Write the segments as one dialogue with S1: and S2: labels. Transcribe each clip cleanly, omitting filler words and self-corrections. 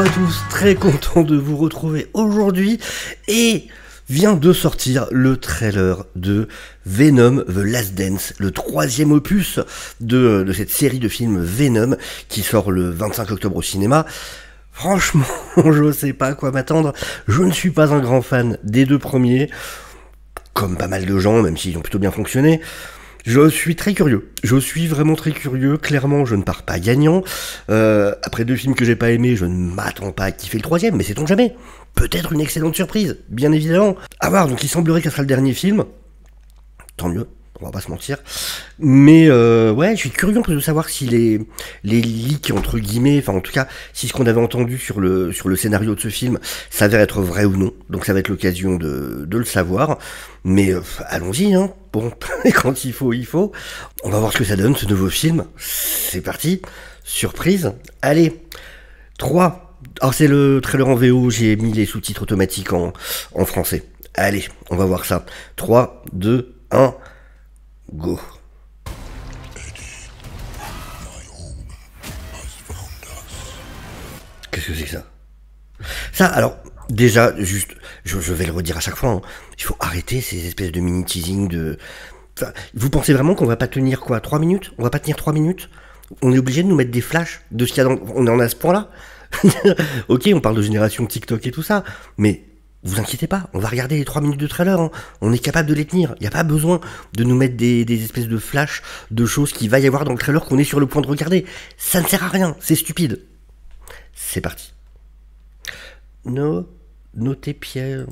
S1: à tous, très content de vous retrouver aujourd'hui et vient de sortir le trailer de Venom The Last Dance, le troisième opus de cette série de films Venom qui sort le 25 octobre au cinéma. Franchement, je sais pas à quoi m'attendre, je ne suis pas un grand fan des deux premiers, comme pas mal de gens, même s'ils ont plutôt bien fonctionné. Je suis très curieux, je suis vraiment très curieux, clairement je ne pars pas gagnant, après deux films que j'ai pas aimés, je ne m'attends pas à kiffer le troisième, mais sait-on jamais, peut-être une excellente surprise, bien évidemment. À voir, donc il semblerait que ce sera le dernier film, tant mieux, on va pas se mentir, mais ouais, je suis curieux de savoir si les leaks, entre guillemets, enfin en tout cas, si ce qu'on avait entendu sur le scénario de ce film s'avère être vrai ou non, donc ça va être l'occasion de le savoir, mais allons-y, hein. Bon, quand il faut. On va voir ce que ça donne, ce nouveau film. C'est parti. Surprise. Allez. 3. Alors, c'est le trailer en VO. J'ai mis les sous-titres automatiques en français. Allez, on va voir ça. 3, 2, 1. Go. Qu'est-ce que c'est que ça? Ça, alors... Déjà, juste, je vais le redire à chaque fois, hein, il faut arrêter ces espèces de mini-teasing de... Enfin, vous pensez vraiment qu'on va pas tenir quoi, 3 minutes? On va pas tenir 3 minutes? On est obligé de nous mettre des flashs de ce qu'il y a dans... On en est à ce point-là. Ok, on parle de génération TikTok et tout ça, mais vous inquiétez pas, on va regarder les 3 minutes de trailer, hein. On est capable de les tenir. Il n'y a pas besoin de nous mettre des espèces de flashs de choses qu'il va y avoir dans le trailer qu'on est sur le point de regarder. Ça ne sert à rien, c'est stupide. C'est parti. Notez Pierre.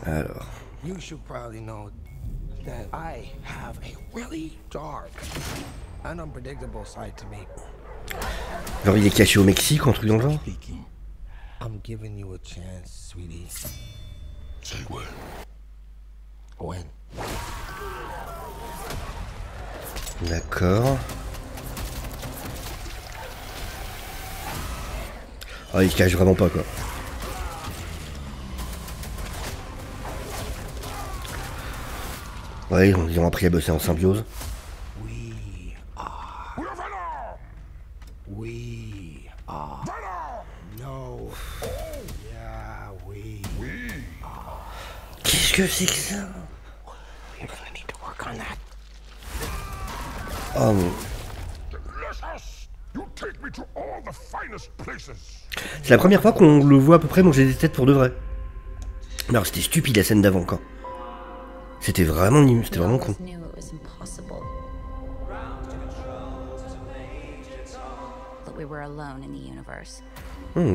S1: Alors.
S2: You should probably know that I have a really dark and unpredictable side to me.
S1: Genre il est caché au Mexique, un truc dans le genre.
S2: I'm giving you a chance, sweetie.
S3: Say when.
S2: When?
S1: D'accord. Ah, il se cache vraiment pas, quoi. Ouais, ils ont appris à bosser en symbiose.
S2: We are. No. Yeah, we are.
S1: Qu'est-ce que c'est que ça?
S2: We're gonna need to work on that.
S1: Oh mon... C'est la première fois qu'on le voit à peu près manger des têtes pour de vrai. Non, c'était stupide la scène d'avant, quoi. C'était vraiment nul, c'était vraiment con.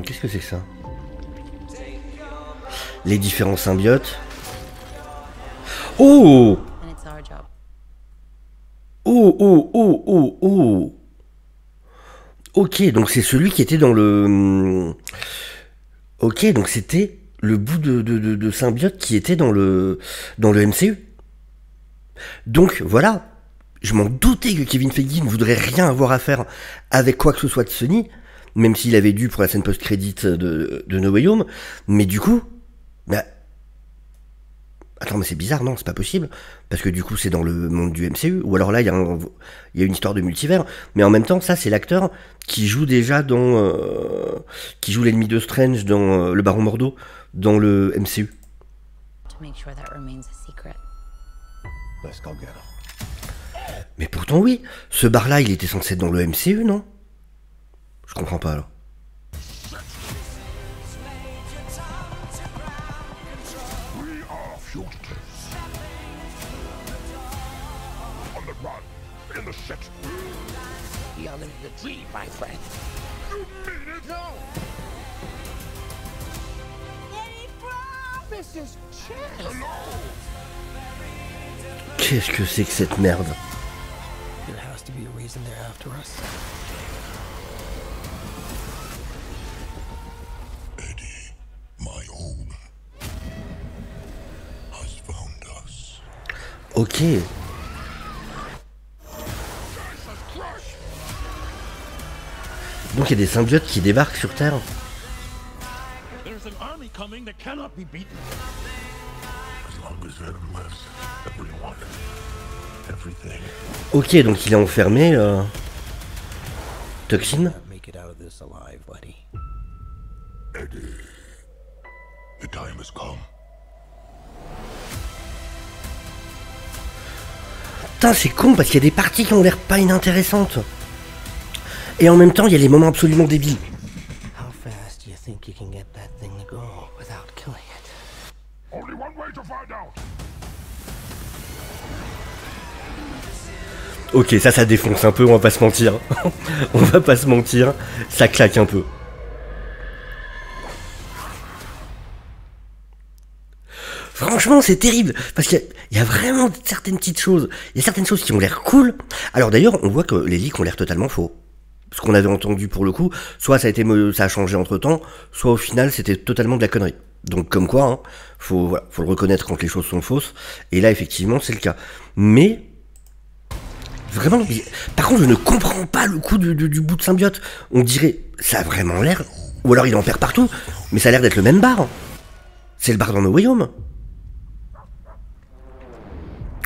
S1: Qu'est-ce que c'est que ça? Les différents symbiotes. Oh! Oh! Ok, donc c'est celui qui était dans le... Ok, donc c'était le bout de symbiote qui était dans le MCU. Donc voilà, je m'en doutais que Kevin Feige ne voudrait rien avoir à faire avec quoi que ce soit de Sony, même s'il avait dû pour la scène post-crédit de No Way Home, mais du coup... Bah, attends, mais c'est bizarre, non, c'est pas possible, parce que du coup c'est dans le monde du MCU, ou alors là il y a une histoire de multivers, mais en même temps ça c'est l'acteur qui joue déjà dans... qui joue l'ennemi de Strange dans le Baron Mordo, dans le MCU. Mais pourtant oui, ce bar là il était censé être dans le MCU, non? Je comprends pas alors. Qu'est-ce que c'est que cette merde?
S3: Eddie, my home, has found us.
S1: Ok. Donc il y a des symbiotes qui débarquent sur Terre. Ok, donc il est enfermé. Toxine.
S2: Not make it out of this alive, buddy.
S3: The time has come.
S1: Putain, c'est con parce qu'il y a des parties qui ont l'air pas inintéressantes. Et en même temps, il y a les moments absolument débiles.
S2: How fast do you think you can get that thing to go without killing it?
S3: Only one way to find out.
S1: Ok, ça défonce un peu, on va pas se mentir. On va pas se mentir, ça claque un peu. Franchement, c'est terrible, parce qu'il y a vraiment certaines petites choses. Il y a certaines choses qui ont l'air cool. Alors d'ailleurs, on voit que les leaks ont l'air totalement faux. Ce qu'on avait entendu pour le coup, soit ça a changé entre temps, soit au final c'était totalement de la connerie. Donc comme quoi, hein, faut le reconnaître quand les choses sont fausses. Et là, effectivement, c'est le cas. Mais vraiment, par contre, je ne comprends pas le coup du bout de symbiote. On dirait, ça a vraiment l'air, ou alors il en perd partout, mais ça a l'air d'être le même bar. C'est le bar dans No Way Home.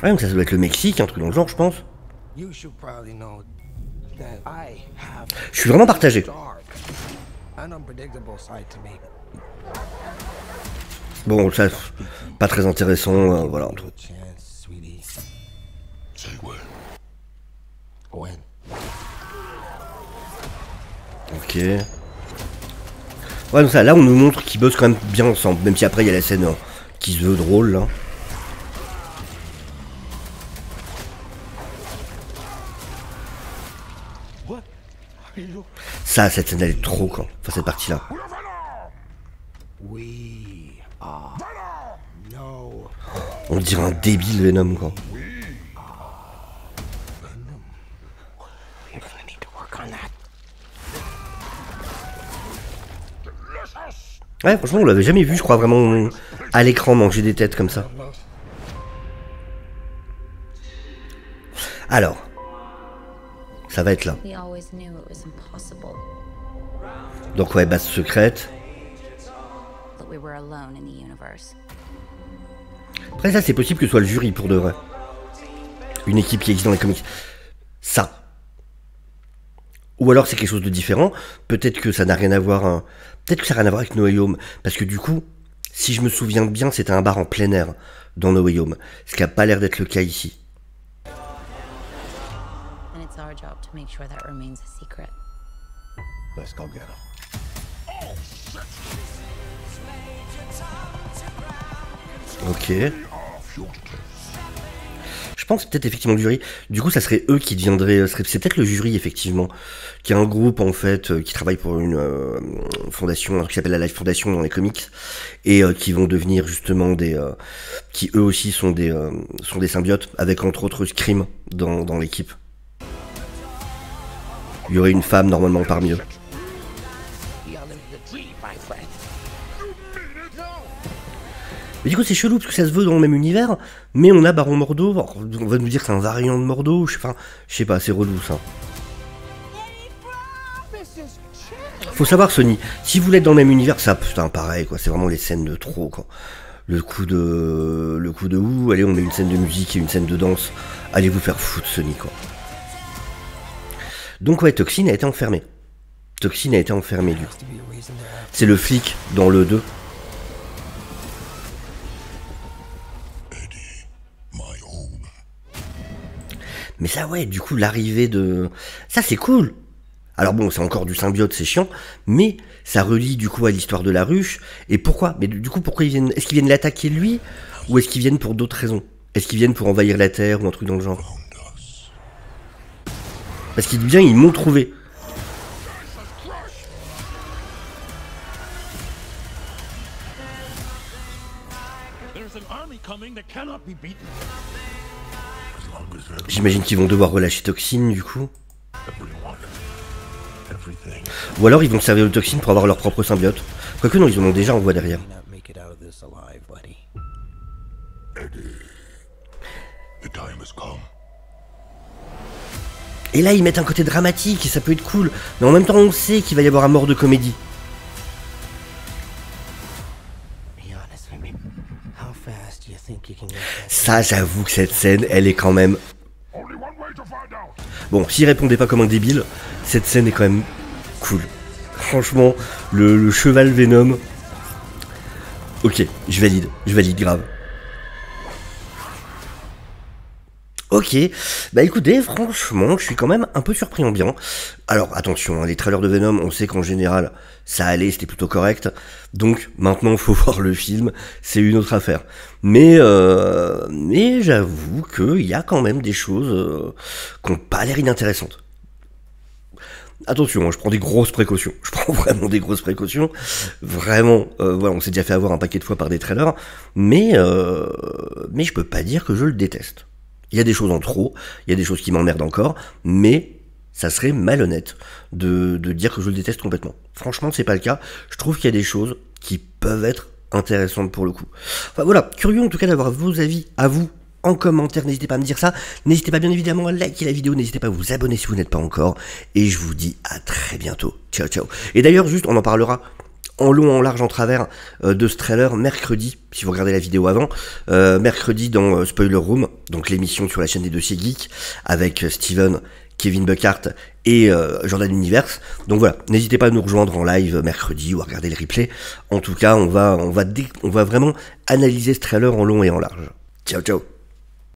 S1: Ouais, donc ça doit être le Mexique, un truc dans le genre, je pense.
S2: You should probably know that I have
S1: Je suis vraiment partagé.
S2: dark and unpredictable side to me.
S1: Bon, ça, pas très intéressant, voilà.
S2: Little chance, sweetie.
S3: Say when.
S2: When?
S1: Ok. Ouais, donc ça, là, on nous montre qu'ils bossent quand même bien ensemble, même si après, il y a la scène qui se veut drôle, là.
S2: What are you?
S1: Ça, cette scène, elle est trop, quoi. Enfin, cette partie-là.
S2: We are no.
S1: On dirait un débile Venom, quoi.
S2: You're gonna need to work on that.
S1: Ouais, franchement, on l'avait jamais vu, je crois, vraiment à l'écran manger des têtes comme ça. Alors, ça va être là.
S4: We always knew it was impossible,
S1: Donc ouais, base secrète.
S4: that we were alone in the universe.
S1: Après ça, c'est possible que ce soit le jury pour de vrai. Une équipe qui existe dans les comics. Ça. Ou alors c'est quelque chose de différent. Peut-être que ça n'a rien à voir. Peut-être que ça n'a rien à voir avec No Way Home. Parce que du coup, si je me souviens bien, c'était un bar en plein air dans No Way Home. Ce qui n'a pas l'air d'être le cas ici.
S4: And it's our job to make sure that remains a secret.
S3: Let's go get him.
S1: Ok. Je pense peut-être effectivement le jury. Du coup, ça serait eux qui deviendraient. C'est peut-être le jury effectivement, qui est un groupe en fait qui travaille pour une fondation, un truc qui s'appelle la Life Foundation dans les comics, et qui vont devenir justement qui eux aussi sont des symbiotes, avec entre autres Scream dans l'équipe. Il y aurait une femme normalement parmi eux.
S2: You're living the dream, my friend.
S1: Mais du coup, c'est chelou parce que ça se veut dans le même univers, mais on a Baron Mordo. Alors, on va nous dire que c'est un variant de Mordo. Je sais pas, c'est relou ça. Faut savoir, Sony, si vous voulez être dans le même univers, ça, putain, pareil, quoi. C'est vraiment les scènes de trop, quoi. Le coup de ouh, allez, on met une scène de musique et une scène de danse. Allez vous faire foutre, Sony, quoi. Donc, ouais, Toxine a été enfermé. Toxine a été enfermé, du coup.
S2: To be a reason to have.
S1: C'est le flic dans le 2.
S3: My home.
S1: Mais ça, ouais, du coup, l'arrivée de... Ça, c'est cool. Alors bon, c'est encore du symbiote, c'est chiant, mais ça relie du coup à l'histoire de la ruche. Et pourquoi? Mais du coup, pourquoi ils viennent? Est-ce qu'ils viennent l'attaquer lui? Ou est-ce qu'ils viennent pour d'autres raisons? Est-ce qu'ils viennent pour envahir la Terre ou un truc dans le genre?
S3: Found us.
S1: Parce qu'ils bien, ils m'ont trouvé.
S5: There's an army coming that cannot be beaten.
S3: As long as there's
S1: J'imagine qu'ils vont devoir relâcher Toxine, du coup.
S3: everyone. Everything.
S1: Ou alors ils vont servir de Toxine pour avoir leur propre symbiote. Quoique non, ils en ont déjà, on voit derrière.
S2: May not make it out of this alive, buddy.
S3: The time has come.
S1: Et là, ils mettent un côté dramatique, et ça peut être cool. Mais en même temps, on sait qu'il va y avoir un mort de comédie.
S2: Be honest with me. How fast do you think you can get that?
S1: Ça, j'avoue que cette scène, elle est quand même...
S3: Only one way to find out.
S1: Bon, s'il répondait pas comme un débile, cette scène est quand même cool. Franchement, le cheval Venom. Ok, je valide grave. Ok, bah écoutez, franchement, je suis quand même un peu surpris en bien. Alors attention, hein, les trailers de Venom, on sait qu'en général, ça allait, c'était plutôt correct. Donc maintenant, il faut voir le film, c'est une autre affaire. Mais j'avoue qu'il y a quand même des choses qui n'ont pas l'air inintéressantes. Attention, hein, je prends des grosses précautions. Je prends vraiment des grosses précautions. Vraiment, voilà, on s'est déjà fait avoir un paquet de fois par des trailers, mais je peux pas dire que je le déteste. Il y a des choses en trop, il y a des choses qui m'emmerdent encore, mais ça serait malhonnête de dire que je le déteste complètement. Franchement, c'est pas le cas. Je trouve qu'il y a des choses qui peuvent être intéressantes pour le coup. Enfin voilà, curieux en tout cas d'avoir vos avis à vous en commentaire, n'hésitez pas à me dire ça. N'hésitez pas bien évidemment à liker la vidéo, n'hésitez pas à vous abonner si vous n'êtes pas encore. Et je vous dis à très bientôt. Ciao, ciao. Et d'ailleurs, juste, on en parlera en long, en large, en travers de ce trailer mercredi, si vous regardez la vidéo avant, mercredi dans Spoiler Room, donc l'émission sur la chaîne des Dossiers Geeks, avec Steven, Kevin Buckhart et Jordan Universe. Donc voilà, n'hésitez pas à nous rejoindre en live mercredi ou à regarder le replay. En tout cas, on va vraiment analyser ce trailer en long et en large. Ciao, ciao.